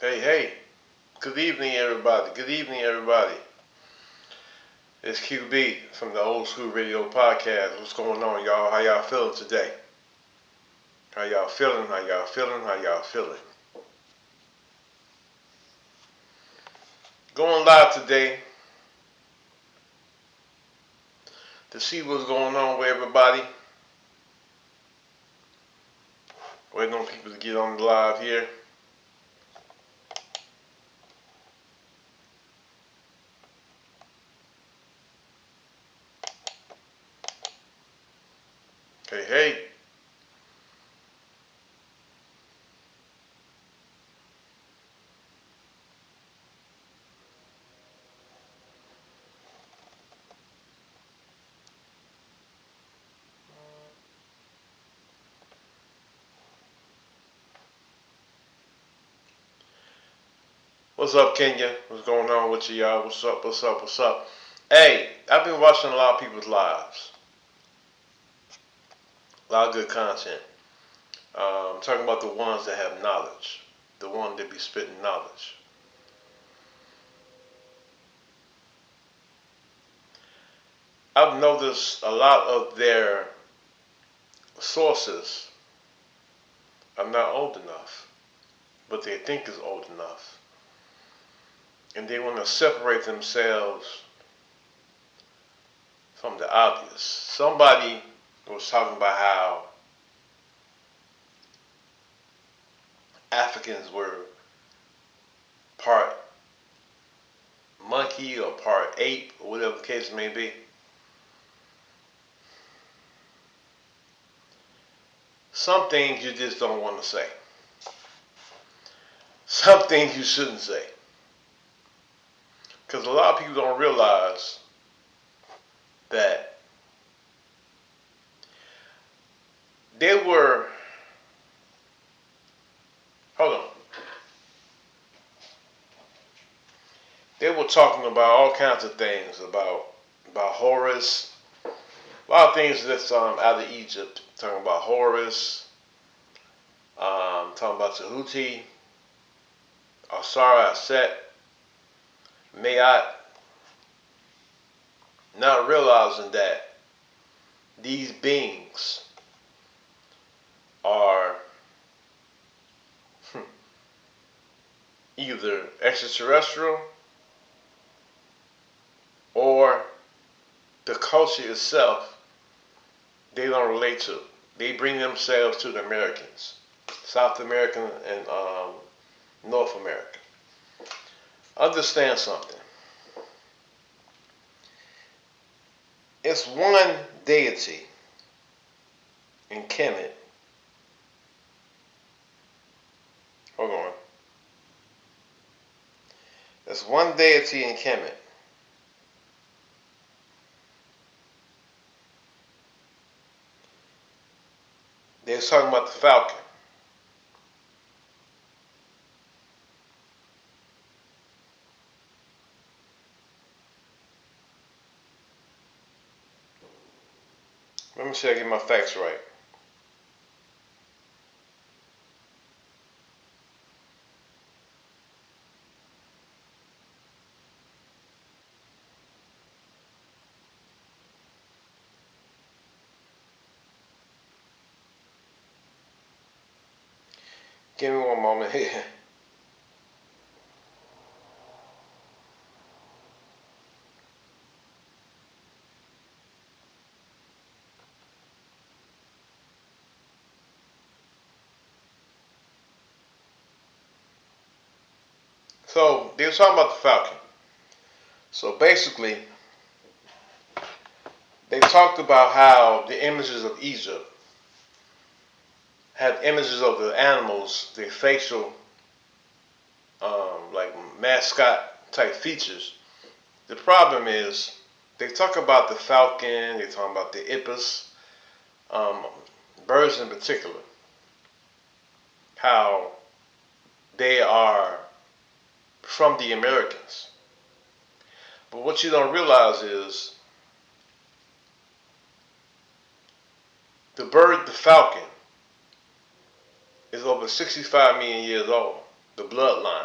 Hey, good evening, everybody. Good evening, everybody. It's QB from the Old School Radio Podcast. What's going on, y'all? How y'all feeling today? How y'all feeling? How y'all feeling? How y'all feeling? Going live today to see what's going on with everybody. Waiting on people to get on the live here. Hey. What's up, Kenya? What's going on with you, y'all? What's up? What's up? What's up? Hey, I've been watching a lot of people's lives. A lot of good content. I'm talking about the ones that have knowledge. The ones that be spitting knowledge. I've noticed a lot of their sources are not old enough, but they think is old enough. And they want to separate themselves from the obvious. Somebody was talking about how Africans were part monkey or part ape or whatever the case may be. Some things you just don't want to say. Some things you shouldn't say. Because a lot of people don't realize that they were, they were talking about all kinds of things, about Horus, a lot of things that's out of Egypt, talking about Horus, talking about Tahuti, Osara, Aset, Maat, not realizing that these beings are either extraterrestrial or the culture itself they don't relate to. They bring themselves to the Americans, South American and North America. Understand something. It's one deity in Kemet. Hold on. There's one deity in Kemet. They was talking about the falcon. Let me see if I get my facts right. Give me one moment here. So they were talking about the falcon. So basically, they talked about how the images of Egypt had images of the animals, their facial, like mascot type features. The problem is they talk about the falcon, they talk about the ibis, birds in particular, how they are from the Americans. But what you don't realize is the bird, the falcon, is over 65 million years old. the bloodline,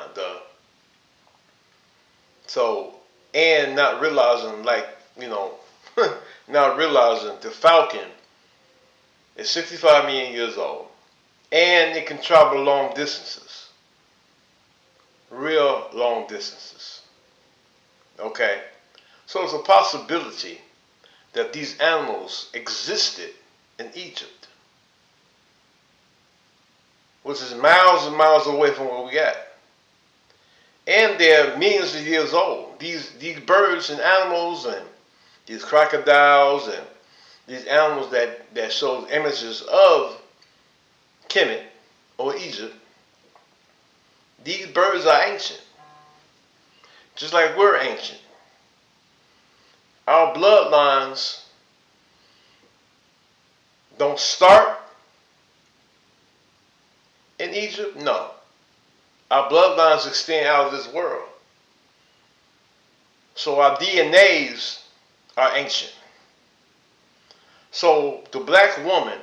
and not realizing, like, not realizing the Falcon is 65 million years old, and it can travel long distances, real long distances. Okay, so it's a possibility that these animals existed in Egypt, which is miles and miles away from where we at. And they're millions of years old. These birds and animals and these crocodiles and these animals that show images of Kemet or Egypt, these birds are ancient. Just like we're ancient. Our bloodlines don't start in Egypt? No. Our bloodlines extend out of this world. So our DNAs are ancient. So the black woman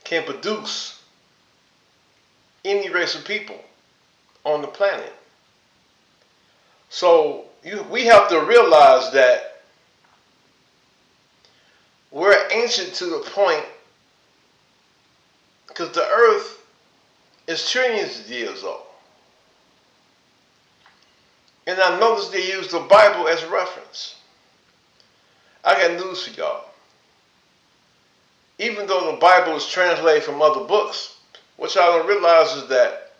can produce any race of people on the planet. So we have to realize that we're ancient to the point, because the earth is trillions of years old. And I noticed they use the Bible as a reference. I got news for y'all. Even though the Bible is translated from other books, what y'all don't realize is that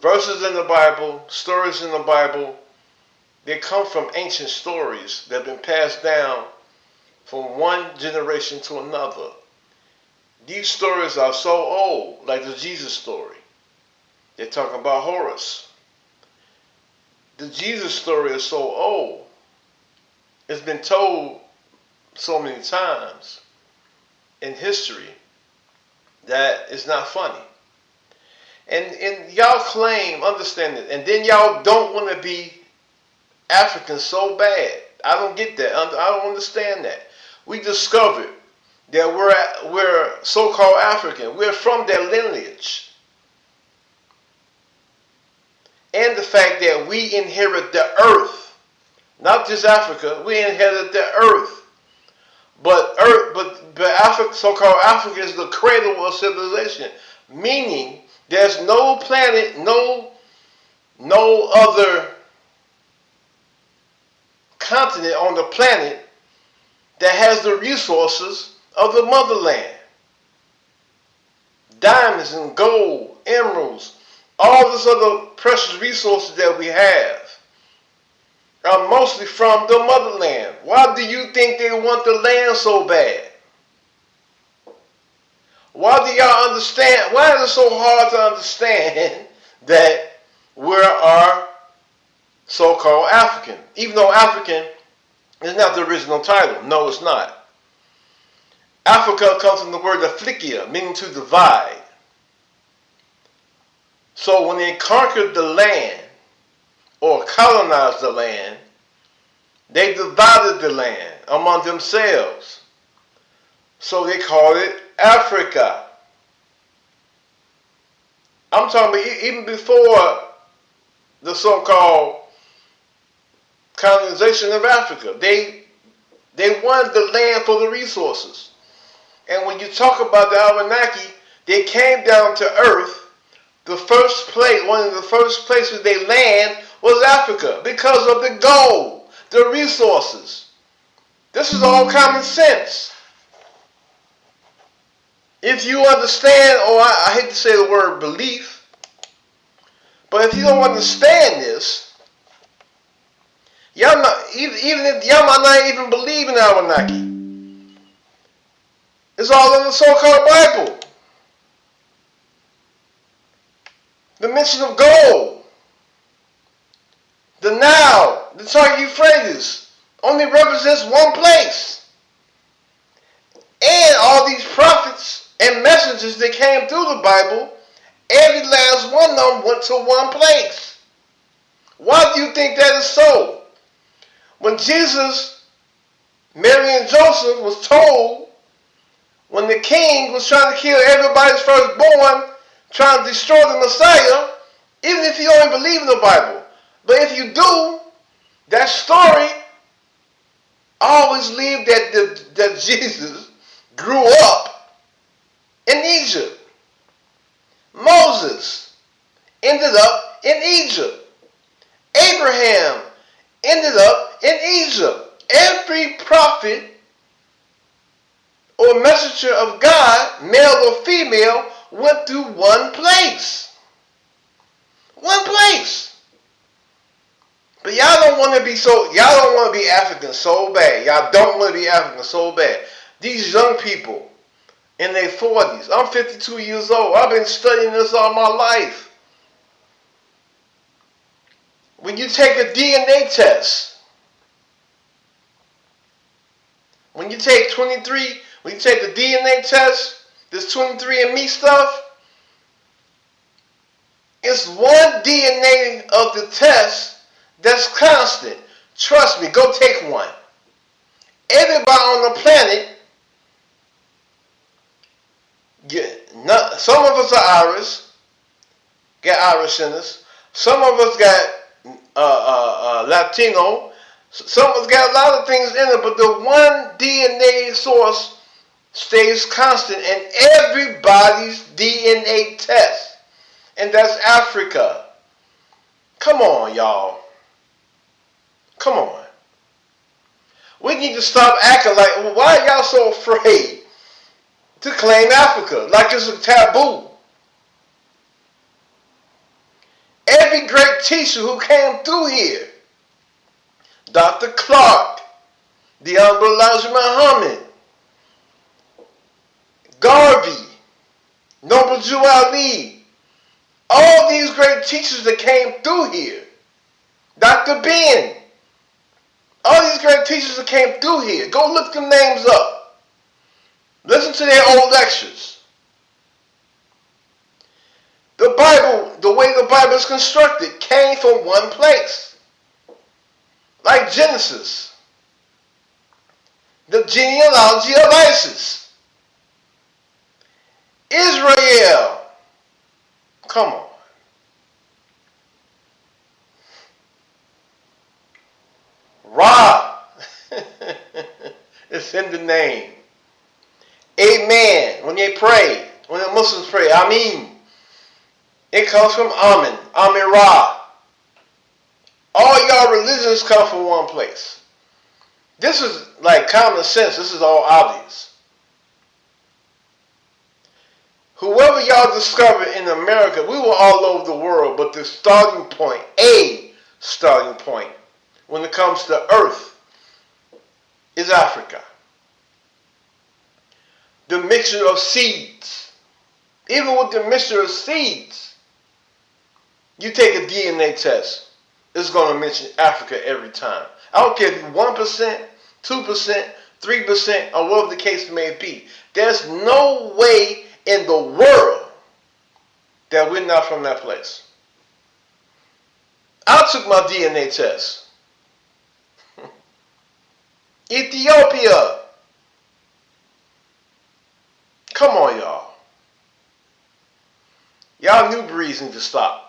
verses in the Bible, stories in the Bible, they come from ancient stories that have been passed down from one generation to another. These stories are so old, like the Jesus story. They're talking about Horus. The Jesus story is so old. It's been told so many times in history that it's not funny. And y'all claim, understand it, and then y'all don't want to be African so bad. I don't get that. I don't understand that. We discovered that we're so-called African. We're from their lineage. And the fact that we inherit the earth, not just Africa, we inherit the earth. But Africa, so-called Africa, is the cradle of civilization, meaning there's no planet, no other continent on the planet that has the resources of the motherland. Diamonds and gold, emeralds, all this other precious resources that we have are mostly from the motherland. Why do you think they want the land so bad? Why do y'all understand? Why is it so hard to understand that we are so-called African? Even though African is not the original title. No, it's not. Africa comes from the word afflicia, meaning to divide. So when they conquered the land or colonized the land, they divided the land among themselves. So they called it Africa. I'm talking about even before the so-called colonization of Africa. They wanted the land for the resources. And when you talk about the Anunnaki, they came down to earth. The first place, one of the first places they land was Africa because of the gold, the resources. This is all common sense. If you understand, or I hate to say the word belief, but if you don't understand this, y'all not, even if y'all might not even believe in Anunnaki. It's all in the so-called Bible. The mention of gold, the Nile, the Tigris Euphrates, only represents one place. And all these prophets and messengers that came through the Bible, every last one of them went to one place. Why do you think that is so? When Jesus, Mary and Joseph was told, when the king was trying to kill everybody's firstborn, trying to destroy the Messiah, even if you don't believe in the Bible. But if you do, that story always leave that Jesus grew up in Egypt. Moses ended up in Egypt. Abraham ended up in Egypt. Every prophet or messenger of God, male or female, went through one place. One place. But y'all don't want to be African so bad. Y'all don't want to be African so bad. These young people in their 40s. I'm 52 years old. I've been studying this all my life. When you take a DNA test, when you take a DNA test, this 23andMe stuff, it's one DNA of the test that's constant. Trust me, go take one. Everybody on the planet, some of us are Irish, got Irish in us. Some of us got Latino. Some of us got a lot of things in it, but the one DNA source stays constant in everybody's DNA test. And that's Africa. Come on, y'all. Come on. We need to stop acting like, well, why are y'all so afraid to claim Africa? Like it's a taboo. Every great teacher who came through here, Dr. Clark, the Honorable Elijah Muhammad, Garvey, Noble Jew Ali, all these great teachers that came through here, Dr. Ben, all these great teachers that came through here, go look them names up. Listen to their old lectures. The Bible, the way the Bible is constructed, came from one place. Like Genesis, the genealogy of Isis. Israel, come on. Ra, it's in the name. Amen, when they pray, when the Muslims pray, Ameen. It comes from Amen, Amen Ra. All y'all religions come from one place. This is like common sense. This is all obvious. Whoever y'all discovered in America, we were all over the world, but the starting point, when it comes to Earth, is Africa. The mixture of seeds. Even with the mixture of seeds, you take a DNA test, it's going to mention Africa every time. I don't care if you're 1%, 2%, 3%, or whatever the case may be. There's no way in the world that we're not from that place. I took my DNA test. Ethiopia. Come on, y'all. Y'all new breeds need to stop.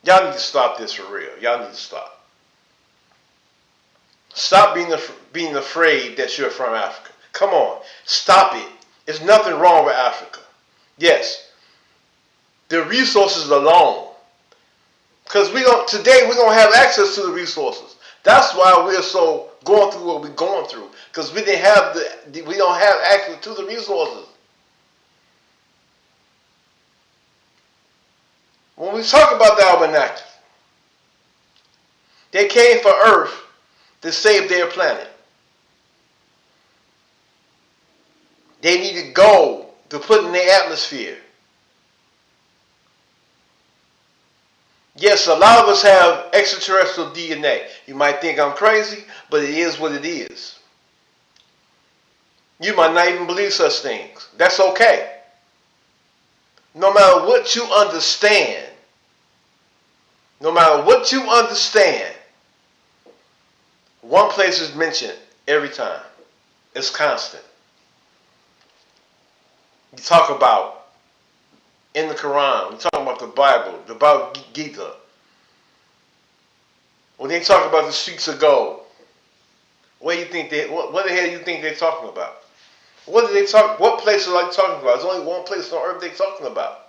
Y'all need to stop this for real. Y'all need to stop. Stop being afraid that you're from Africa. Come on. Stop it. There's nothing wrong with Africa. Yes. The resources alone. Because today we don't have access to the resources. That's why we're so going through what we're going through. Because we don't have access to the resources. When we talk about the Abenaki, they came for Earth to save their planet. They needed gold to put in their atmosphere. Yes, a lot of us have extraterrestrial DNA. You might think I'm crazy, but it is what it is. You might not even believe such things. That's okay. No matter what you understand, one place is mentioned every time. It's constant. You talk about in the Quran. We're talking about the Bible, the Bhagavad Gita. When they talk about the streets of gold, what the hell do you think they're talking about? What place are they talking about? There's only one place on earth they're talking about.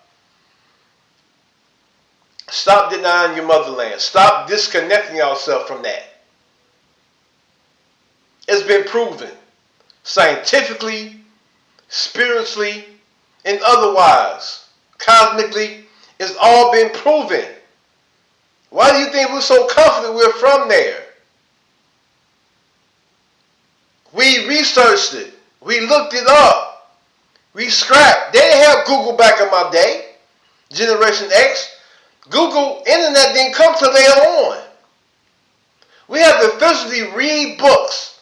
Stop denying your motherland. Stop disconnecting yourself from that. It's been proven scientifically, spiritually, and otherwise, cosmically. It's all been proven. Why do you think we're so confident we're from there? We researched it. We looked it up. We scrapped. They didn't have Google back in my day. Generation X. Google, internet didn't come till later on. We have to physically read books.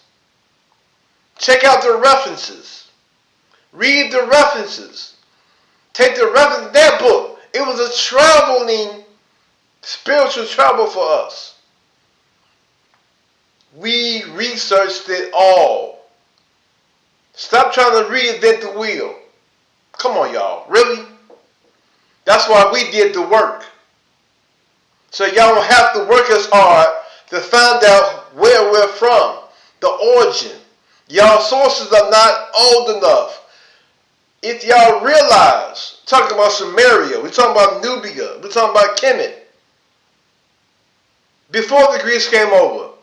Check out the references. Read the references. Take the reference of that book. It was a traveling, spiritual travel for us. We researched it all. Stop trying to reinvent the wheel. Come on, y'all. Really? That's why we did the work. So y'all don't have to work as hard to find out where we're from. The origin. Y'all sources are not old enough. If y'all realize, talking about Sumeria, we're talking about Nubia, we're talking about Kemet. Before the Greeks came over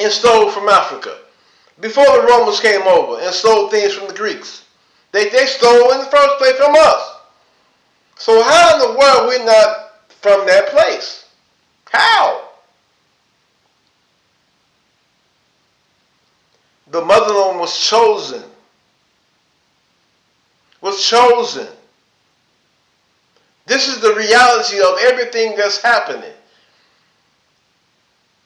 and stole from Africa. Before the Romans came over and stole things from the Greeks. They stole in the first place from us. So how in the world we're not from that place? How? The motherland was chosen. Was chosen. This is the reality of everything that's happening.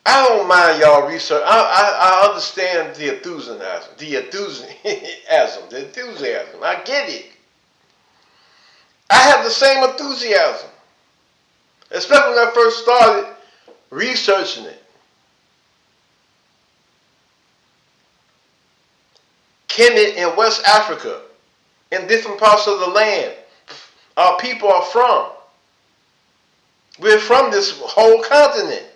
I don't mind y'all research. I understand the enthusiasm. The enthusiasm. I get it. I have the same enthusiasm. Especially when I first started researching it. Kemet in West Africa, in different parts of the land, our people are from. We're from this whole continent.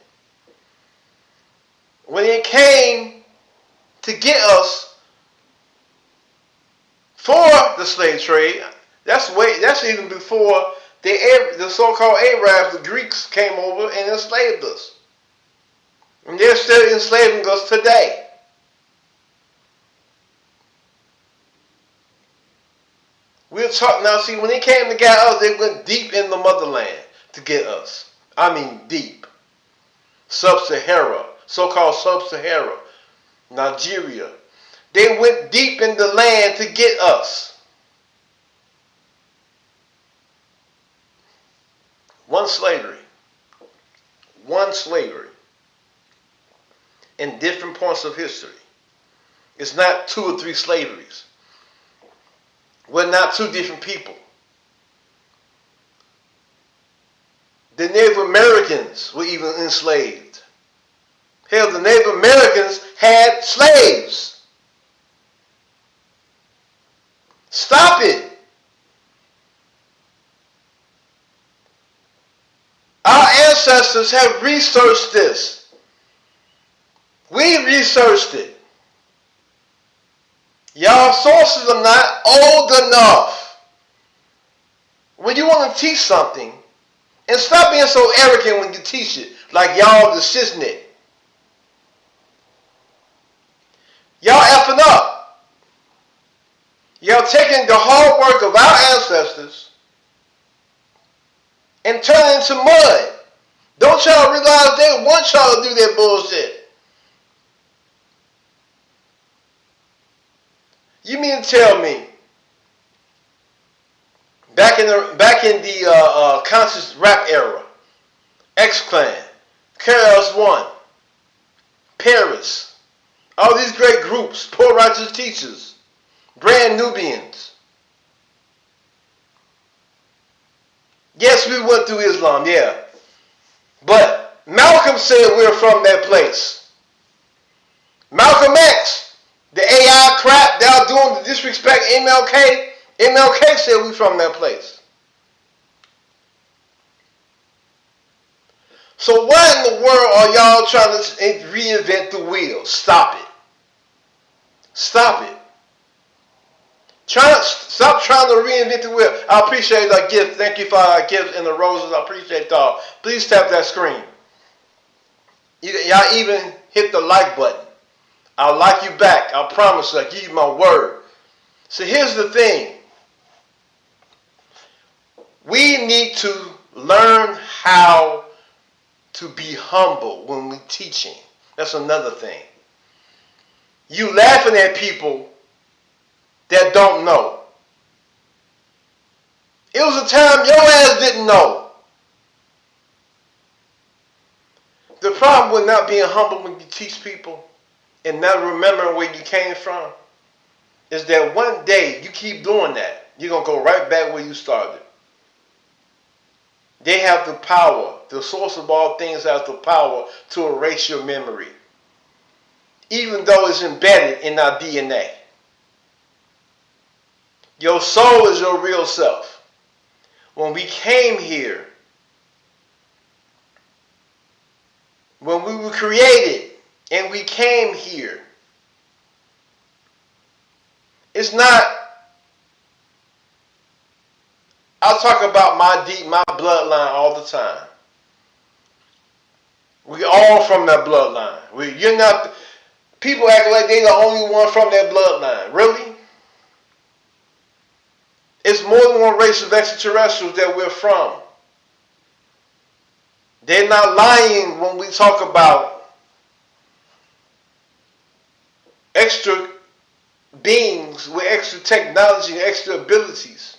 When it came to get us for the slave trade, that's even before the so-called Arabs, the Greeks, came over and enslaved us. And they're still enslaving us today. We'll talk now. See, when they came to get us, they went deep in the motherland to get us. I mean deep. Sub-Sahara, so-called Sub-Sahara, Nigeria. They went deep in the land to get us. One slavery. In different points of history. It's not 2 or 3 slaveries. We're not 2 different people. The Native Americans were even enslaved. Hell, the Native Americans had slaves. Stop it. Our ancestors have researched this. We researched it. Y'all sources are not old enough. When you want to teach something, and stop being so arrogant when you teach it, like y'all the Sisnet. Y'all effing up. Y'all taking the hard work of our ancestors and turning it into mud. Don't y'all realize they want y'all to do that bullshit? You mean to tell me back in the conscious rap era, X-Clan, KRS-One, Paris, all these great groups, Poor Righteous Teachers, Brand Nubians. Yes, we went through Islam, yeah. But Malcolm said we're from that place. Malcolm X, the AI crap they're doing to disrespect MLK, MLK said we're from that place. So why in the world are y'all trying to reinvent the wheel? Stop it. Stop it. Stop trying to reinvent the wheel. I appreciate that gift. Thank you for our gifts and the roses. I appreciate y'all. Please tap that screen. Y'all even hit the like button. I'll like you back. I promise you. I give you my word. So here's the thing. We need to learn how to be humble when we're teaching. That's another thing. You laughing at people that don't know. It was a time your ass didn't know. The problem with not being humble when you teach people and not remembering where you came from is that one day you keep doing that, you're going to go right back where you started. They have the power. The source of all things has the power to erase your memory, even though it's embedded in our DNA. Your soul is your real self. When we came here, when we were created and we came here, it's not, I talk about my bloodline all the time. We all from that bloodline. You're not, people act like they're the only one from that bloodline. Really? It's more than one race of extraterrestrials that we're from. They're not lying when we talk about extra beings with extra technology and extra abilities.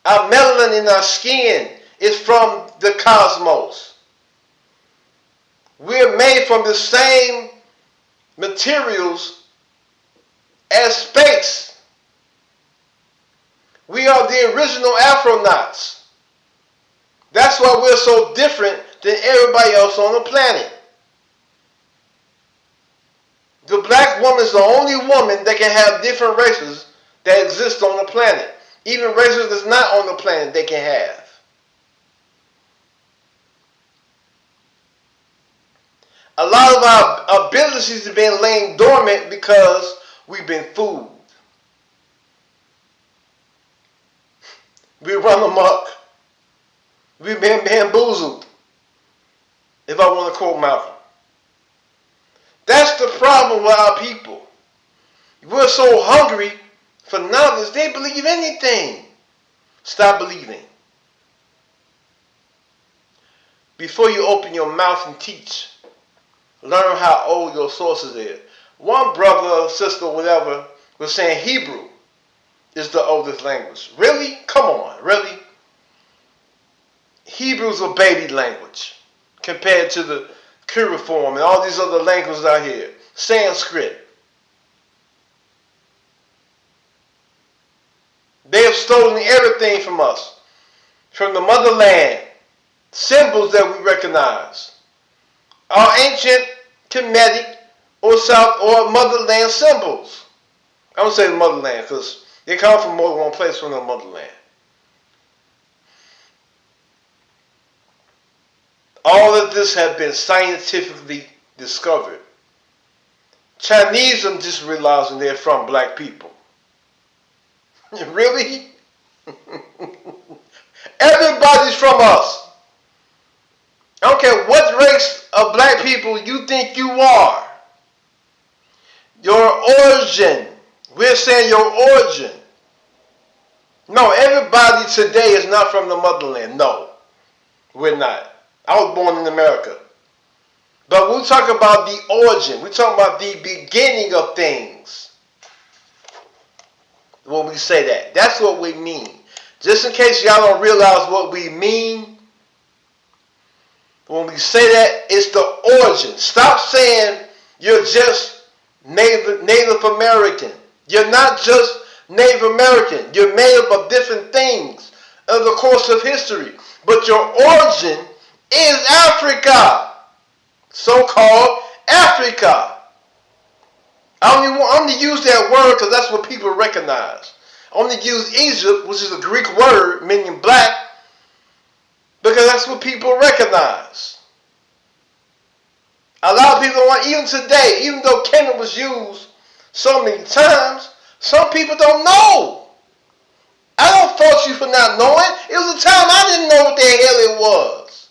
Our melanin in our skin is from the cosmos. We're made from the same materials as space. We are the original astronauts. That's why we're so different than everybody else on the planet. The black woman is the only woman that can have different races that exist on the planet. Even races that's not on the planet they can have. A lot of our abilities have been laying dormant because we've been fooled. We run amok. We've been bamboozled, if I want to quote Malcolm. That's the problem with our people. We're so hungry for knowledge, they believe anything. Stop believing. Before you open your mouth and teach, learn how old your sources is. One brother or sister, whatever, was saying Hebrew is the oldest language. Really? Come on, really? Hebrew's a baby language compared to the cuneiform and all these other languages out here. Sanskrit. They have stolen everything from us, from the motherland, symbols that we recognize. Our ancient Kemetic or South or motherland symbols. I don't say the motherland because they come from more than one place from the motherland. All of this has been scientifically discovered. Chinese are just realizing they're from black people. Really? Everybody's from us. I don't care what race of black people you think you are. Your origin. We're saying your origin. No, everybody today is not from the motherland. No, we're not. I was born in America. But we talk about the origin. We talk about the beginning of things. When we say that. That's what we mean. Just in case y'all don't realize what we mean, when we say that, it's the origin. Stop saying you're just Native American. You're not just Native American. You're made up of different things in the course of history. But your origin is Africa. So-called Africa. I only use that word because that's what people recognize. I only use Egypt, which is a Greek word meaning black, Because that's what people recognize. A lot of people don't want, even today, even though Kemet was used so many times, some people don't know. I don't fault you for not knowing. It was a time I didn't know what the hell it was.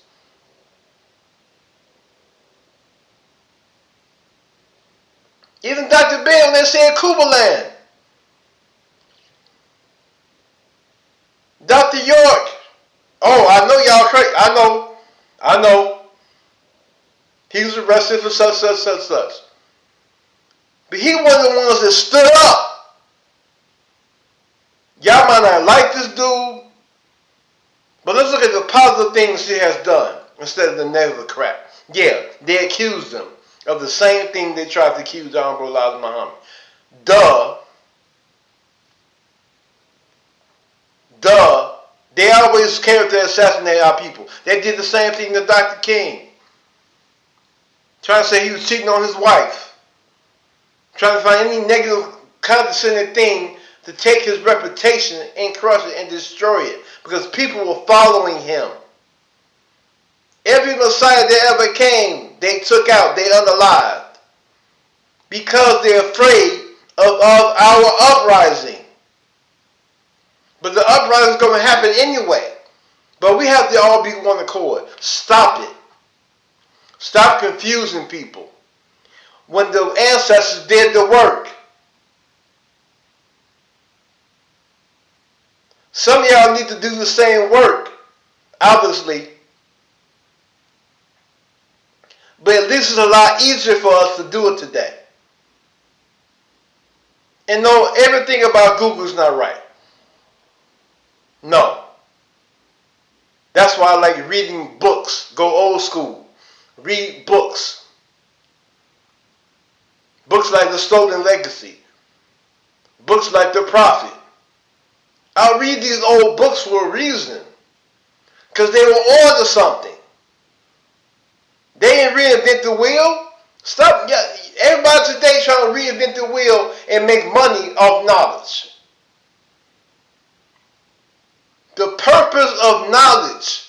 Even Dr. Bell, they said Kuberland. Dr. York. Oh, I know y'all crazy. I know. He was arrested for such. But he wasn't the ones that stood up. Y'all might not like this dude, but let's look at the positive things he has done instead of the negative crap. Yeah, they accused him of the same thing they tried to accuse Honorable Elijah Muhammad. Duh. They always care to assassinate our people. They did the same thing to Dr. King. Trying to say he was cheating on his wife. Trying to find any negative, condescending thing to take his reputation and crush it and destroy it. Because people were following him. Every Messiah that ever came, they took out, they unalived. Because they're afraid of our uprising. But the uprising is going to happen anyway. But we have to all be one accord. Stop it. Stop confusing people. When the ancestors did the work. Some of y'all need to do the same work, obviously. But at least it's a lot easier for us to do it today. And no, everything about Google is not right. No. That's why I like reading books. Go old school. Read books. Books like The Stolen Legacy. Books like The Prophet. I read these old books for a reason. Because they were on to something. They didn't reinvent the wheel. Stop. Everybody today trying to reinvent the wheel and make money off knowledge. The purpose of knowledge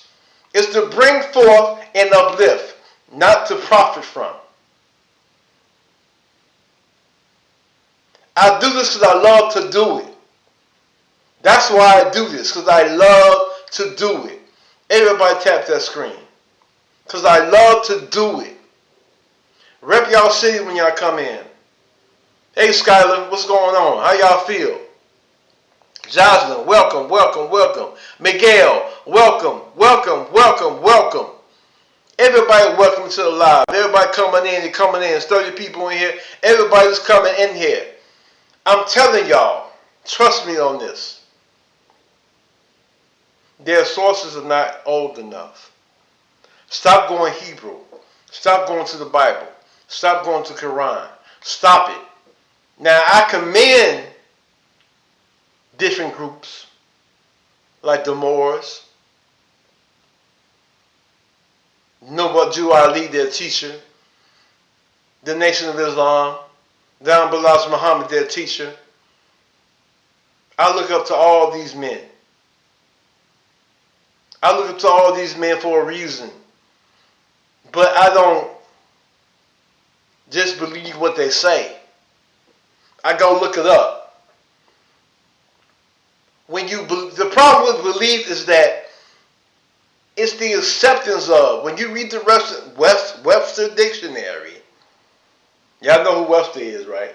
is to bring forth and uplift, not to profit from. I do this because I love to do it. That's why I do this, because I love to do it. Everybody tap that screen. Because I love to do it. Rep y'all city when y'all come in. Hey Skylar, what's going on? How y'all feel? Jocelyn, welcome, welcome, welcome. Miguel, welcome, welcome, welcome, welcome. Everybody welcome to the live. Everybody coming in and coming in. 30 people in here. Everybody's coming in here. I'm telling y'all, trust me on this. Their sources are not old enough. Stop going Hebrew. Stop going to the Bible. Stop going to Quran. Stop it. Now, I commend different groups like the Moors. Noble Ali, their teacher. The Nation of Islam. Down Bilal Muhammad, their teacher. I look up to all these men. I look up to all these men for a reason. But I don't just believe what they say. I go look it up. The problem with belief is that it's the acceptance of. When you read the Webster Dictionary, y'all know who Webster is, right?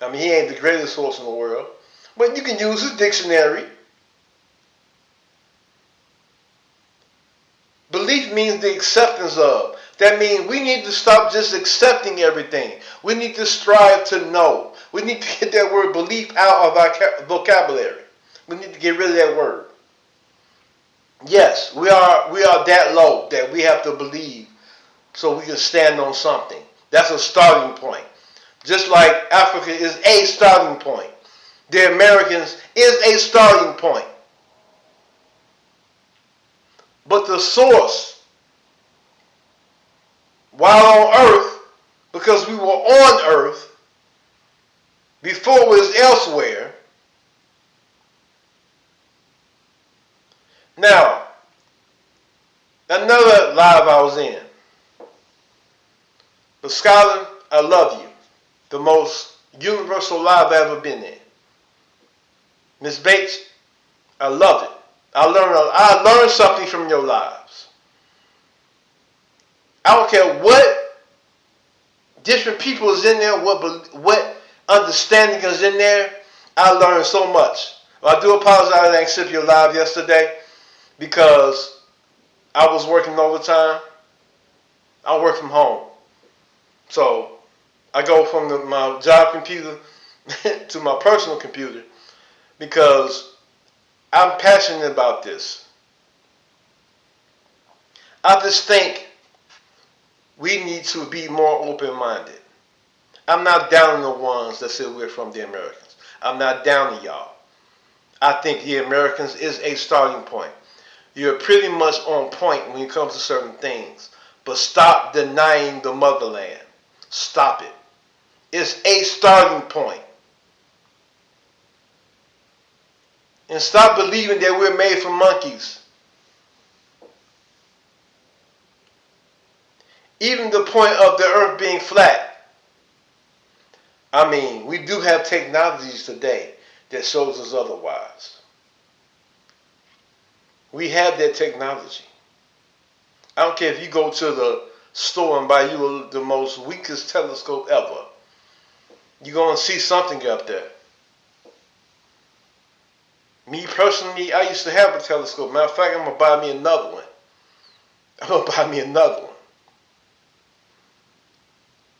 I mean, he ain't the greatest source in the world, but you can use his dictionary. Belief means the acceptance of. That means we need to stop just accepting everything. We need to strive to know. We need to get that word belief out of our vocabulary. We need to get rid of that word. Yes, we are that low that we have to believe so we can stand on something. That's a starting point. Just like Africa is a starting point. The Americans is a starting point. But the source, while on earth, because we were on earth before it was elsewhere. Now, live I was in. But Skylar, I love you. The most universal live I've ever been in. Miss Bates, I love it. I learned something from your lives. I don't care what different people is in there, what understanding is in there. I learned so much. Well, I do apologize I didn't accept your live yesterday because I was working overtime. I work from home. So I go from my job computer to my personal computer because I'm passionate about this. I just think we need to be more open-minded. I'm not down on the ones that say we're from the Americans. I'm not down on y'all. I think the Americans is a starting point. You're pretty much on point when it comes to certain things. But stop denying the motherland. Stop it. It's a starting point. And stop believing that we're made from monkeys. Even the point of the earth being flat. I mean, we do have technologies today that shows us otherwise. We have that technology. I don't care if you go to the store and buy you the most weakest telescope ever. You're going to see something up there. Me personally, I used to have a telescope. Matter of fact, I'm going to buy me another one. I'm going to buy me another one.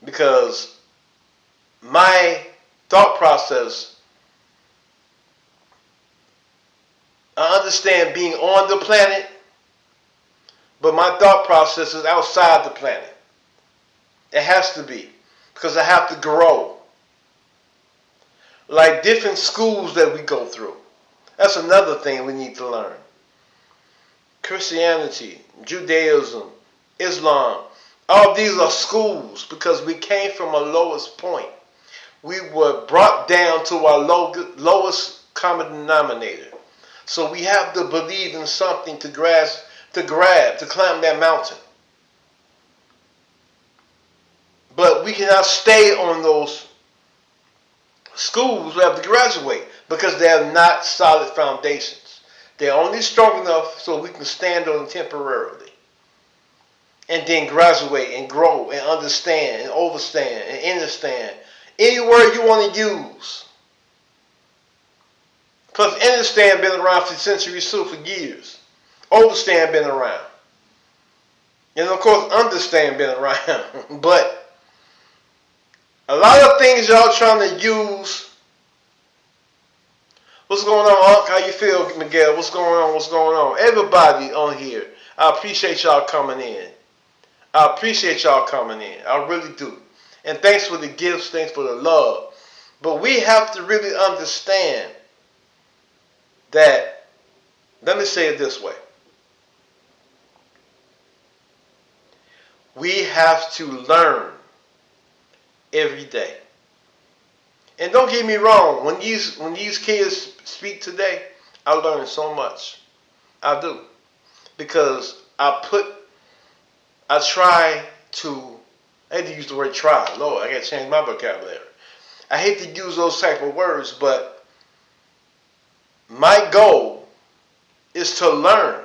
Because my thought process, I understand being on the planet, but my thought process is outside the planet. It has to be, because I have to grow. Like different schools that we go through. That's another thing we need to learn. Christianity, Judaism, Islam, all these are schools because we came from a lowest point. We were brought down to our lowest common denominator. So we have to believe in something to grasp, to climb that mountain. But we cannot stay on those schools. We have to graduate because they have not solid foundations. They're only strong enough so we can stand on them temporarily. And then graduate and grow and understand and overstand and understand. Any word you want to use. Plus, understand been around for centuries too, for years. Overstand been around. And of course, understand been around. But a lot of things y'all trying to use. What's going on, Unc? How you feel, Miguel? What's going on? What's going on? Everybody on here, I appreciate y'all coming in. I appreciate y'all coming in. I really do. And thanks for the gifts. Thanks for the love. But we have to really understand that, let me say it this way. We have to learn every day. And don't get me wrong, when these kids speak today, I learn so much. I do. Because I try to, I hate to use the word try. Lord, I got to change my vocabulary. I hate to use those type of words, but my goal is to learn.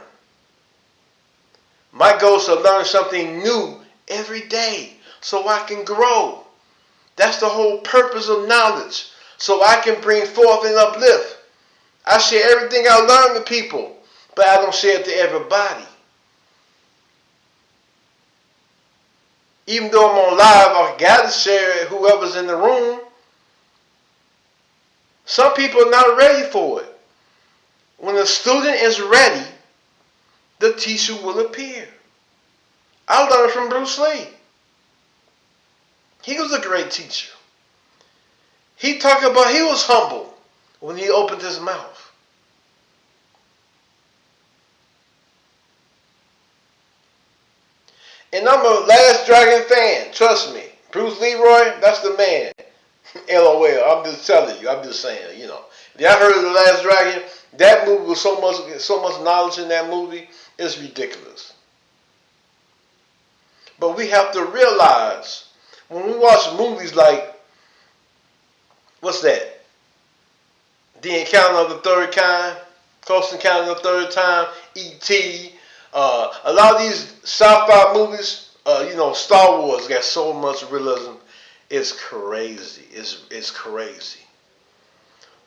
My goal is to learn something new every day so I can grow. That's the whole purpose of knowledge. So I can bring forth and uplift. I share everything I learn to people, but I don't share it to everybody. Even though I'm on live, I gotta share it whoever's in the room. Some people are not ready for it. When a student is ready, the teacher will appear. I learned from Bruce Lee. He was a great teacher. He talked about he was humble when he opened his mouth. And I'm a Last Dragon fan. Trust me. Bruce Leroy, that's the man. LOL. I'm just telling you. I'm just saying, you know. If y'all heard of The Last Dragon, that movie was so much knowledge in that movie. It's ridiculous. But we have to realize when we watch movies like, what's that? The Encounter of the Third Kind, Close Encounter of the Third Time, E.T., a lot of these sci-fi movies, Star Wars got so much realism. It's crazy. It's crazy.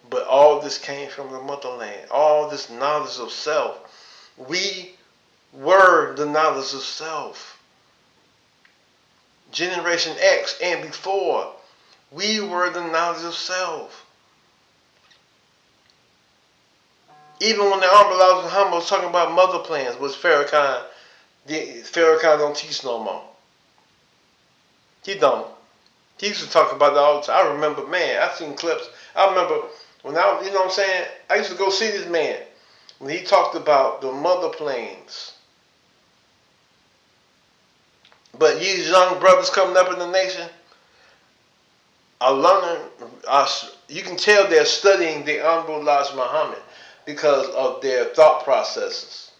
But all this came from the motherland. All this knowledge of self. We were the knowledge of self. Generation X and before, we were the knowledge of self. Even when the Honorable Muhammad was talking about mother plans with Farrakhan, Farrakhan don't teach no more. He don't. He used to talk about that all the time. I remember, man, I've seen clips. I remember when I used to go see this man when he talked about the mother planes. But these young brothers coming up in the nation are learning. You can tell they're studying the Honorable Elijah Muhammad because of their thought processes.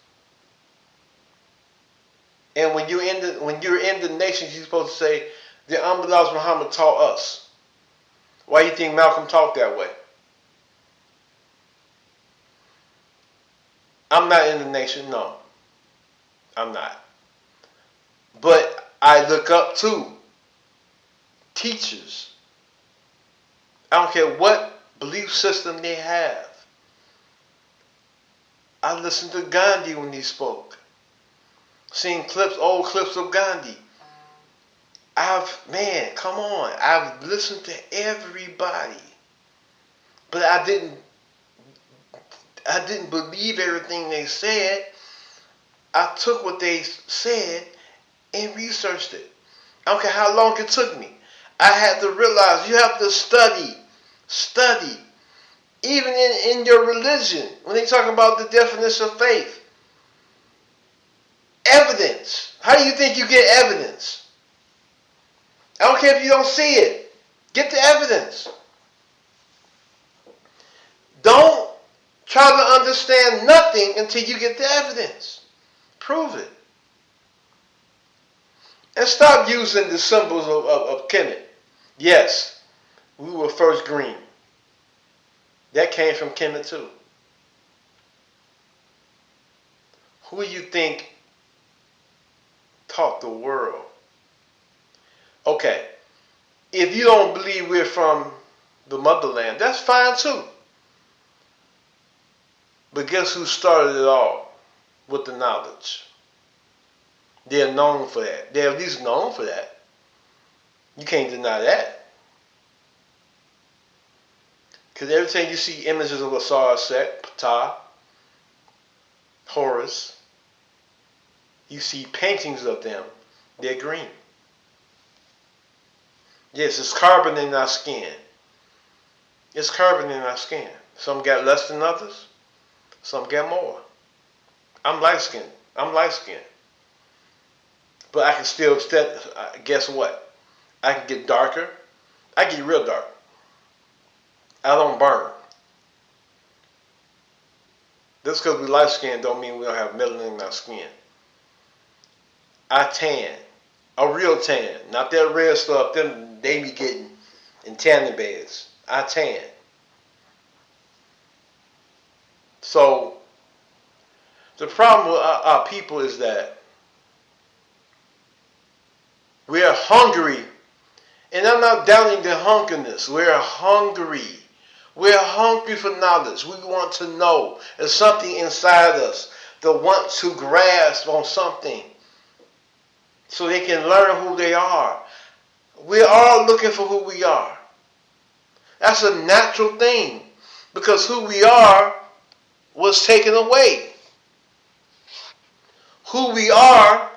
And when you're in the nation, you're supposed to say, the Honorable Elijah Muhammad taught us. Why do you think Malcolm talked that way? I'm not in the nation, no. I'm not. But I look up to teachers. I don't care what belief system they have. I listened to Gandhi when he spoke. Seen old clips of Gandhi. Come on. I've listened to everybody. But I didn't believe everything they said. I took what they said and researched it. I don't care how long it took me. I had to realize you have to study. Study. Even in your religion, when they talk about the definition of faith. Evidence. How do you think you get evidence? I don't care if you don't see it. Get the evidence. Don't try to understand nothing until you get the evidence. Prove it. And stop using the symbols of Kemet. Yes, we were first green. That came from Kemet too. Who do you think taught the world? Okay, if you don't believe we're from the motherland, that's fine too. But guess who started it all with the knowledge? They're known for that. They're at least known for that. You can't deny that. Because every time you see images of Asar, Set, Ptah, Horus, you see paintings of them, they're green. Yes, it's carbon in our skin. It's carbon in our skin. Some got less than others. Some get more. I'm light skinned. But I can still, guess what? I can get darker. I get real dark. I don't burn. Just because we light skinned don't mean we don't have melanin in our skin. I tan. A real tan. Not that red stuff them they be getting in tanning beds. I tan. So, the problem with our people is that we are hungry. And I'm not doubting the hungerness. We're hungry. We're hungry for knowledge. We want to know. There's something inside us that wants to grasp on something so they can learn who they are. We're all looking for who we are. That's a natural thing because who we are was taken away. Who we are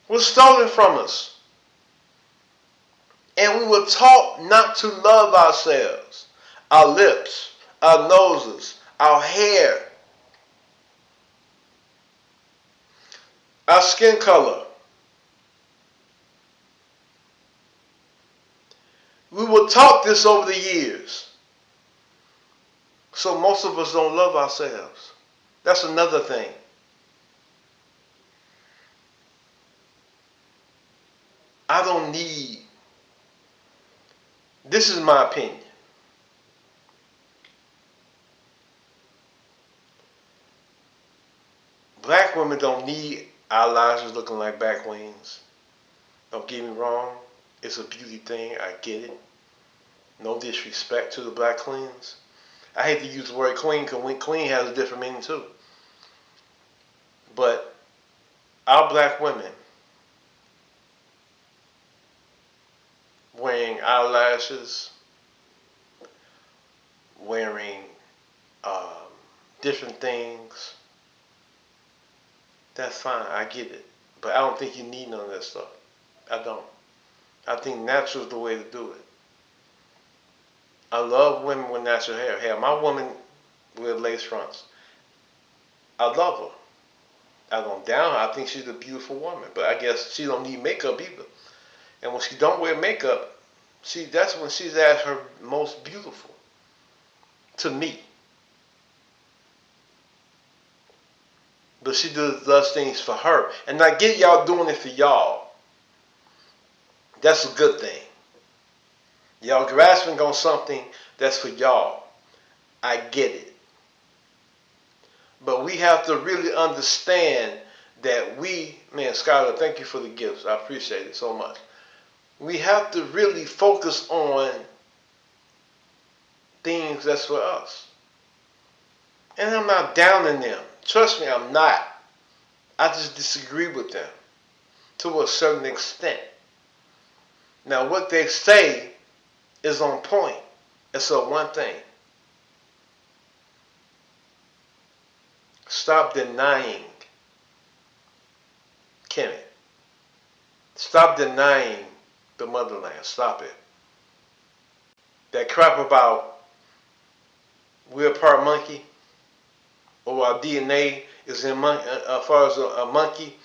was stolen from us. And we were taught not to love ourselves, our lips, our noses, our hair, our skin color. We were taught this over the years. So most of us don't love ourselves. That's another thing. I don't need, this is my opinion. Black women don't need eyelashes looking like back wings. Don't get me wrong. It's a beauty thing. I get it. No disrespect to the black queens. I hate to use the word queen because queen has a different meaning too. But our black women wearing eyelashes, wearing different things, that's fine. I get it. But I don't think you need none of that stuff. I don't. I think natural is the way to do it. I love women with natural hair. Hell, my woman with lace fronts. I love her. I don't down her. I think she's a beautiful woman. But I guess she don't need makeup either. And when she don't wear makeup, that's when she's at her most beautiful. To me. But she does things for her. And I get y'all doing it for y'all. That's a good thing. Y'all grasping on something that's for y'all. I get it. But we have to really understand that man, Skylar, thank you for the gifts. I appreciate it so much. We have to really focus on things that's for us. And I'm not downing them. Trust me, I'm not. I just disagree with them to a certain extent. Now, what they say is on point. And so one thing. Stop denying Kimmy. Stop denying the motherland. Stop it. That crap about we're part monkey or our DNA is in monkey, as far as a monkey,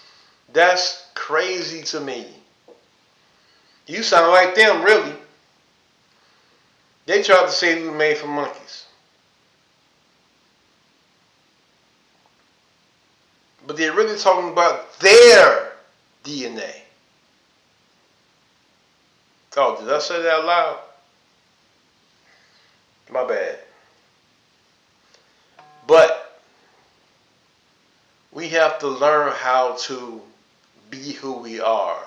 that's crazy to me. You sound like them, really. They tried to say we were made from monkeys. But they're really talking about their DNA. Oh, did I say that out loud? My bad. But we have to learn how to be who we are.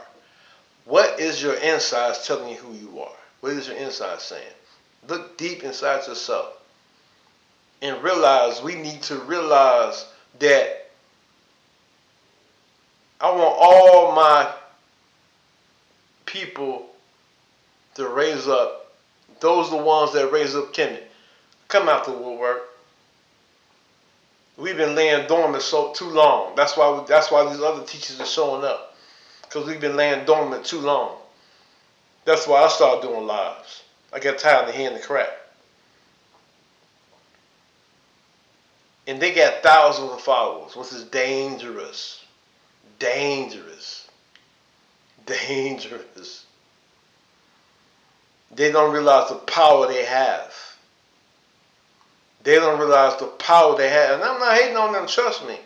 What is your insides telling you who you are? What is your insides saying? Look deep inside yourself and realize we need to realize that I want all my people to raise up. Those are the ones that raise up Kimmy. Come out the woodwork. We've been laying dormant too long. That's why these other teachers are showing up. Because we've been laying dormant too long. That's why I started doing lives. I got tired of hearing the crap. And they got thousands of followers, which is dangerous. Dangerous. Dangerous. They don't realize the power they have. They don't realize the power they have. And I'm not hating on them, trust me.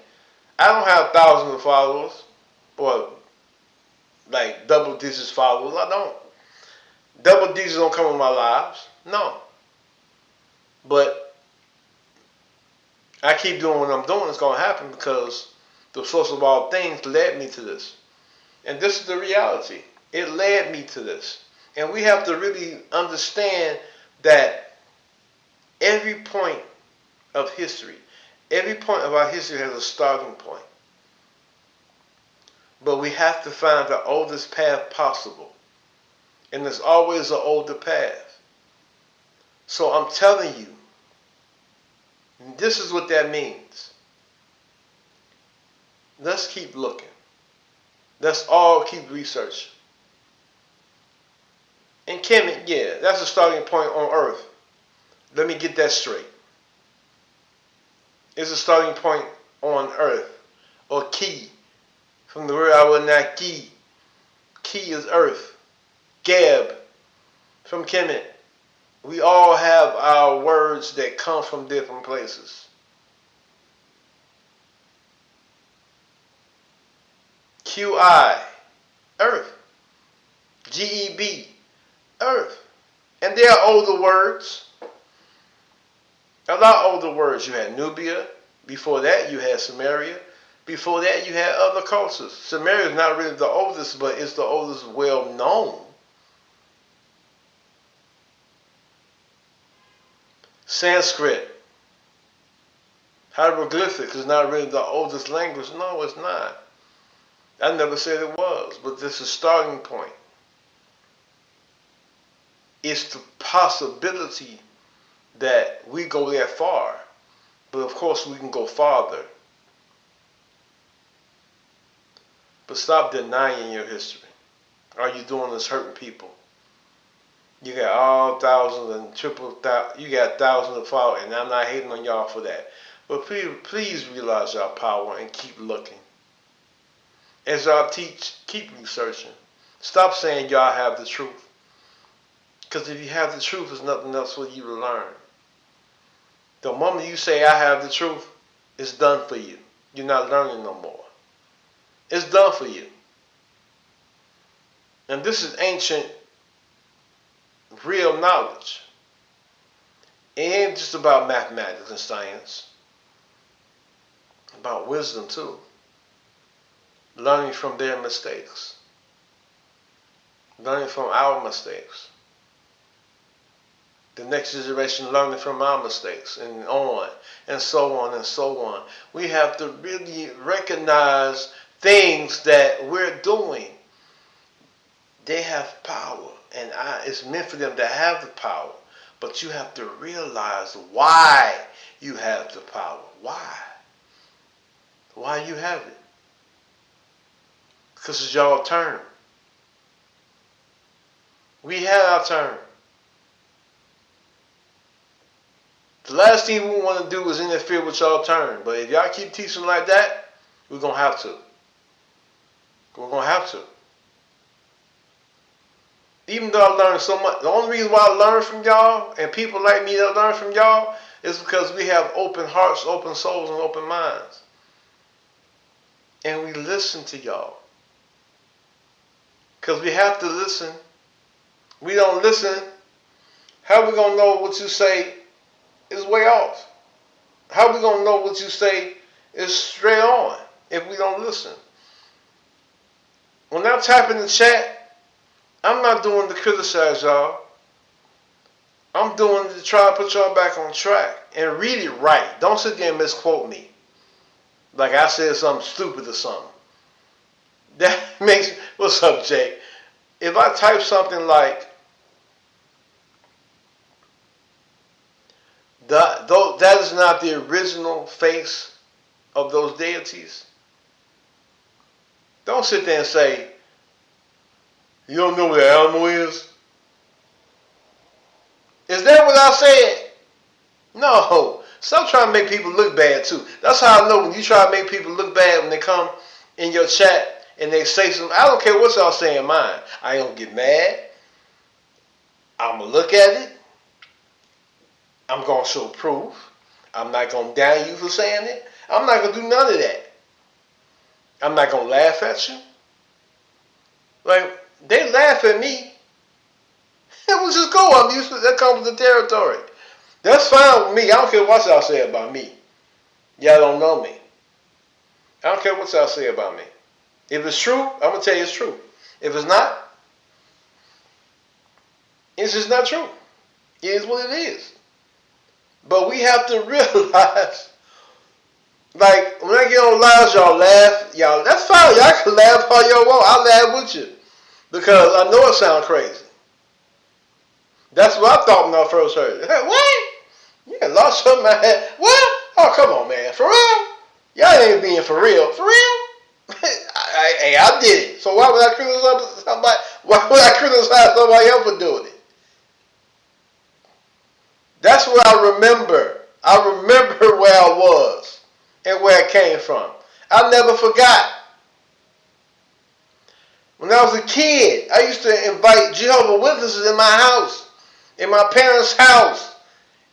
I don't have thousands of followers. Or like double digits followers. I don't. Double digits don't come in my lives. No. But I keep doing what I'm doing. It's going to happen because the source of all things led me to this. And this is the reality. It led me to this. And we have to really understand that every point of history, every point of our history has a starting point. But we have to find the oldest path possible. And there's always an older path. So I'm telling you, this is what that means. Let's keep looking. Let's all keep researching. And Kemet, yeah, that's a starting point on Earth. Let me get that straight. It's a starting point on Earth. Or Ki. From the word Awanaki. Ki is Earth. Geb. From Kemet. We all have our words that come from different places. QI. Earth. G-E-B, earth. And there are older words. A lot older words. You had Nubia. Before that, you had Samaria. Before that, you had other cultures. Samaria is not really the oldest, but it's the oldest well known. Sanskrit. Hieroglyphics is not really the oldest language. No, it's not. I never said it was, but this is a starting point. It's the possibility that we go that far, but of course we can go farther. But stop denying your history. All you're doing is hurting people. You got all thousands and triple thousands. You got thousands of followers, and I'm not hating on y'all for that. But please realize your power and keep looking. As y'all teach, keep researching. Stop saying y'all have the truth. Because if you have the truth, there's nothing else for you to learn. The moment you say, I have the truth, it's done for you. You're not learning no more. It's done for you. And this is ancient, real knowledge. It ain't just about mathematics and science. It's about wisdom too. Learning from their mistakes. Learning from our mistakes. The next generation learning from our mistakes, and on, and so on, and so on. We have to really recognize things that we're doing. They have power, and it's meant for them to have the power. But you have to realize why you have the power. Why? Why you have it? Because it's y'all turn. We had our turn. The last thing we want to do is interfere with y'all turn. But if y'all keep teaching like that, we're going to have to. We're going to have to. Even though I learned so much, the only reason why I learn from y'all and people like me that learn from y'all is because we have open hearts, open souls, and open minds. And we listen to y'all. Because we have to listen. We don't listen. How are we going to know what you say is way off? How are we going to know what you say is straight on if we don't listen? When I type in the chat, I'm not doing to criticize y'all. I'm doing to try to put y'all back on track and read it right. Don't sit there and misquote me like I said something stupid or something. That makes, what's up, Jake? If I type something like, that is not the original face of those deities, don't sit there and say, you don't know what an animal is? Is that what I said? No. Stop trying to make people look bad too. That's how I know when you try to make people look bad when they come in your chat and they say something. I don't care what y'all say in mine. I ain't gonna get mad. I'm gonna look at it. I'm gonna show proof. I'm not gonna down you for saying it. I'm not gonna do none of that. I'm not gonna laugh at you. Like, they laugh at me. It was just go. I'm used to that. Comes with the territory. That's fine with me. I don't care what y'all say about me. Y'all don't know me. I don't care what y'all say about me. If it's true, I'm gonna tell you it's true. If it's not, it's just not true. It is what it is. But we have to realize, like, when I get on lives, y'all laugh. Y'all, that's fine. Y'all can laugh all y'all want. I'll laugh with you. Because I know it sounds crazy. That's what I thought when I first heard it. Hey, what? You got lost something in my head. What? Oh, come on, man. For real? Y'all ain't being for real. For real? Hey, I did it. So why would I criticize somebody? Why would I criticize somebody else for doing it? That's what I remember. I remember where I was and where I came from. I never forgot. When I was a kid, I used to invite Jehovah's Witnesses in my house, in my parents' house,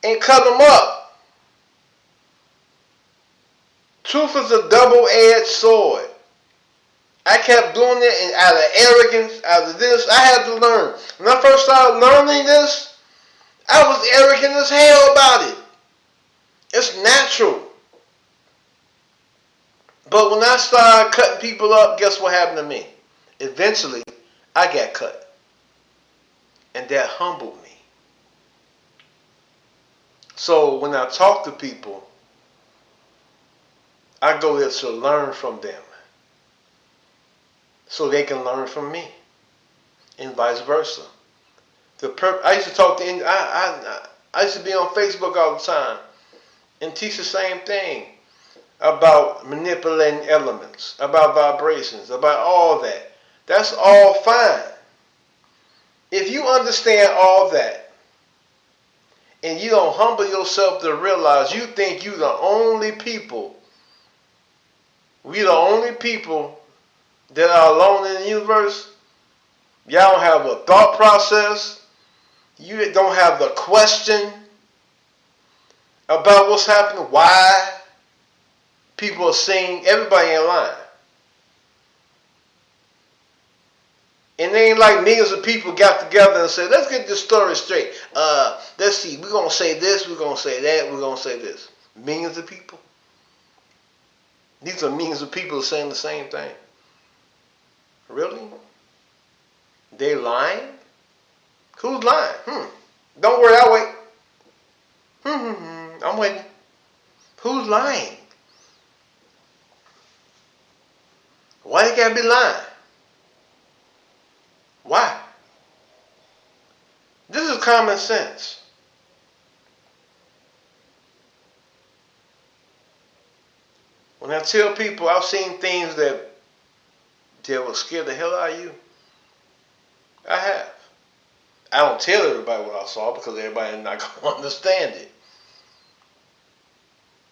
and cut them up. Truth is a double-edged sword. I kept doing it, and out of arrogance, out of this, I had to learn. When I first started learning this, I was arrogant as hell about it. It's natural. But when I started cutting people up, guess what happened to me? Eventually, I got cut. And that humbled me. So when I talk to people, I go there to learn from them, so they can learn from me, and vice versa. I used to talk to, I used to be on Facebook all the time and teach the same thing about manipulating elements, about vibrations, about all that. That's all fine. If you understand all that and you don't humble yourself to realize you think you the only people, we the only people that are alone in the universe, y'all don't have a thought process, you don't have the question about what's happening, why people are saying everybody in line. And they ain't like millions of people got together and said, let's get this story straight. Let's see, we're going to say this, we're going to say that, we're going to say this. Millions of people. These are millions of people saying the same thing. Really? They lying? Who's lying? Don't worry, I'll wait. I'm waiting. Who's lying? Why they gotta be lying? Why? This is common sense. When I tell people I've seen things that will scare the hell out of you, I have. I don't tell everybody what I saw because everybody is not going to understand it.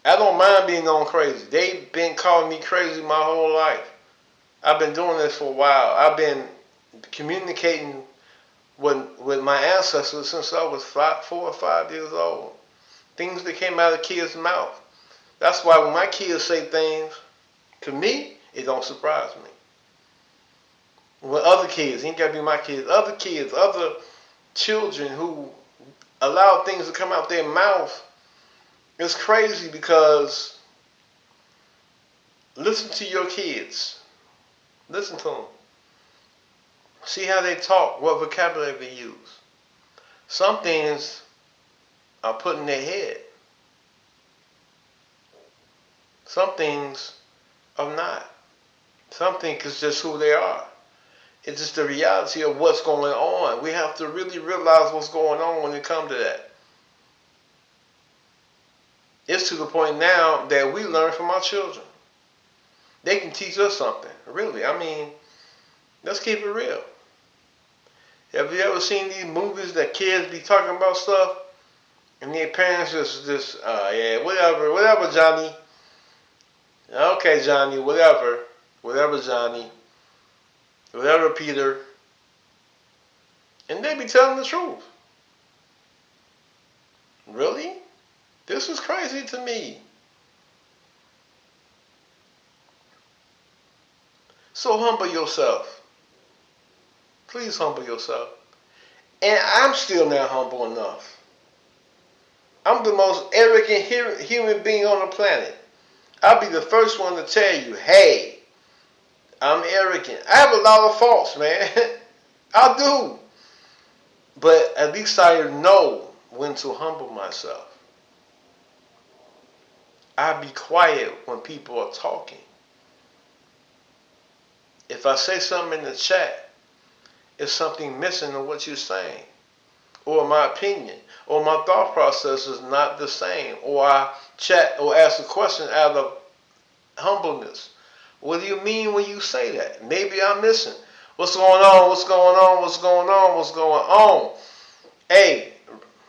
I don't mind being known crazy. They've been calling me crazy my whole life. I've been doing this for a while. I've been communicating with my ancestors since I was 4 or 5 years old. Things that came out of kids' mouth. That's why when my kids say things to me, it don't surprise me. When other kids, it ain't got to be my kids, other children who allow things to come out their mouth, it's crazy because listen to your kids. Listen to them. See how they talk, what vocabulary they use. Some things are put in their head. Some things are not. Some things is just who they are. It's just the reality of what's going on. We have to really realize what's going on when it comes to that. It's to the point now that we learn from our children. They can teach us something, really. I mean, let's keep it real. Have you ever seen these movies that kids be talking about stuff and their parents just yeah, whatever, Johnny. Okay, Johnny, whatever, Johnny. Whatever, Peter. And they be telling the truth. Really? This is crazy to me. So humble yourself. Please humble yourself. And I'm still not humble enough. I'm the most arrogant human being on the planet. I'll be the first one to tell you, hey, I'm arrogant. I have a lot of faults, man. I do. But at least I know when to humble myself. I be quiet when people are talking. If I say something in the chat, it's something missing in what you're saying. Or my opinion. Or my thought process is not the same. Or I chat or ask a question out of humbleness. What do you mean when you say that? Maybe I'm missing. What's going on? What's going on? What's going on? What's going on? Hey,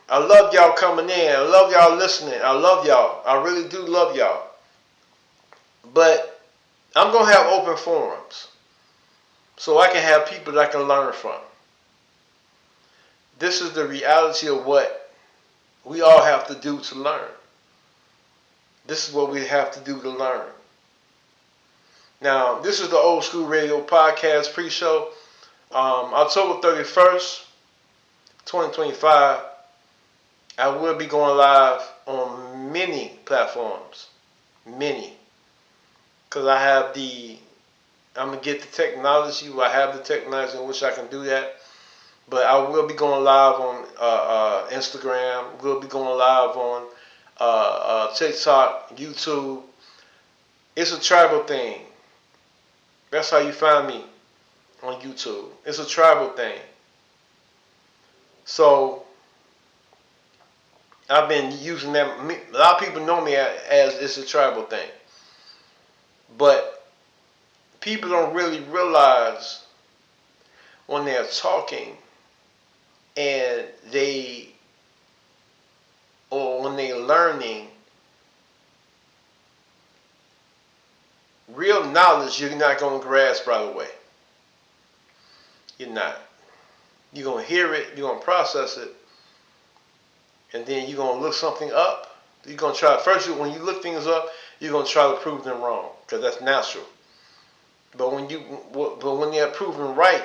I love y'all coming in. I love y'all listening. I love y'all. I really do love y'all. But I'm going to have open forums so I can have people that I can learn from. This is the reality of what we all have to do to learn. This is what we have to do to learn. Now, this is the Old School Radio Podcast pre-show. October 31st, 2025. I will be going live on many platforms. Many. Because I'm going to get the technology. I have the technology in which I can do that. But I will be going live on Instagram. We'll be going live on TikTok, YouTube. It's a tribal thing. That's how you find me on YouTube. It's a tribal thing. So I've been using that. A lot of people know me as it's a tribal thing. But people don't really realize when they're talking and when they're learning, real knowledge you're not going to grasp right away. You're not. You're going to hear it, you're going to process it, and then you're going to look something up. You're going to try, first when you look things up, you're going to try to prove them wrong, because that's natural. But when they're proven right,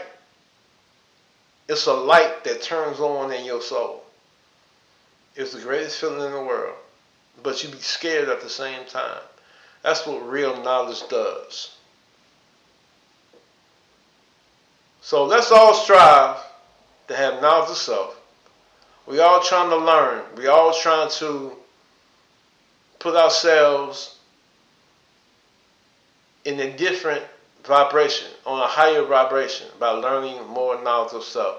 it's a light that turns on in your soul. It's the greatest feeling in the world, but you be scared at the same time. That's what real knowledge does. So let's all strive to have knowledge of self. We all trying to learn. We all trying to put ourselves in a different vibration, on a higher vibration, by learning more knowledge of self.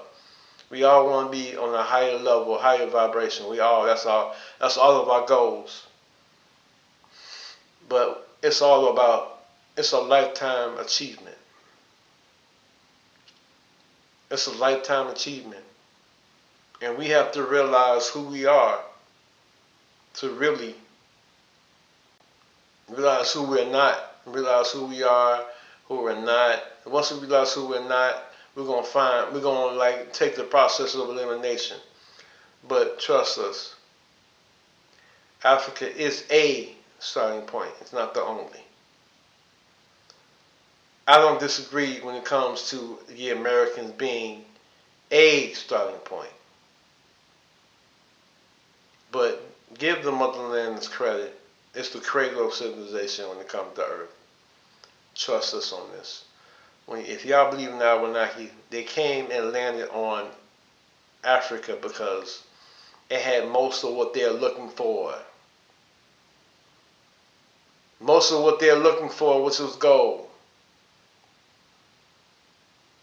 We all want to be on a higher level, higher vibration. That's all of our goals. But it's a lifetime achievement. It's a lifetime achievement. And we have to realize who we are to really realize who we're not, realize who we are, who we're not. Once we realize who we're not, we're gonna take the process of elimination. But trust us, Africa is a starting point. It's not the only. I don't disagree when it comes to the Americans being a starting point. But give the motherland its credit. It's the cradle of civilization when it comes to Earth. Trust us on this. If y'all believe in the Anunnaki, they came and landed on Africa because it had most of what they're looking for. Most of what they're looking for, which was gold.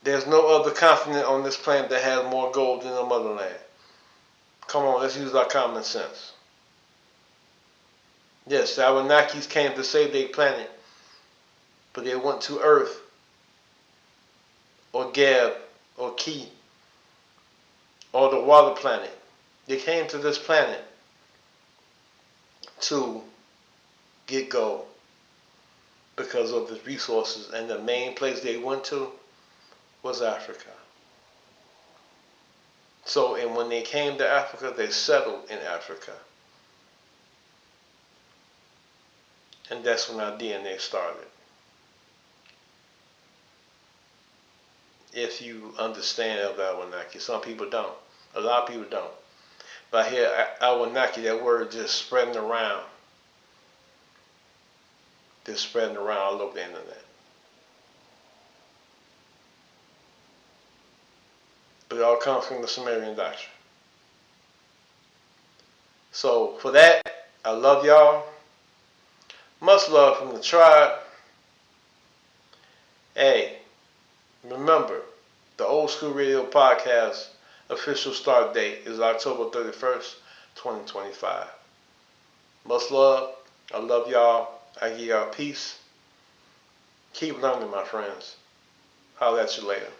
There's no other continent on this planet that has more gold than the motherland. Come on, let's use our common sense. Yes, the Anunnakis came to save their planet, but they went to Earth, or Geb, or Ki, or the water planet. They came to this planet to get gold because of the resources, and the main place they went to was Africa. So, and when they came to Africa, they settled in Africa. And that's when our DNA started. If you understand El Anunnaki, some people don't. A lot of people don't. But I hear Anunnaki, that word just spreading around. Just spreading around all over the internet. But it all comes from the Sumerian doctrine. So for that, I love y'all. Much love from the tribe. Hey, remember, the Old School Radio Podcast official start date is October 31st, 2025. Much love. I love y'all. I give y'all peace. Keep learning, my friends. Holler at you later.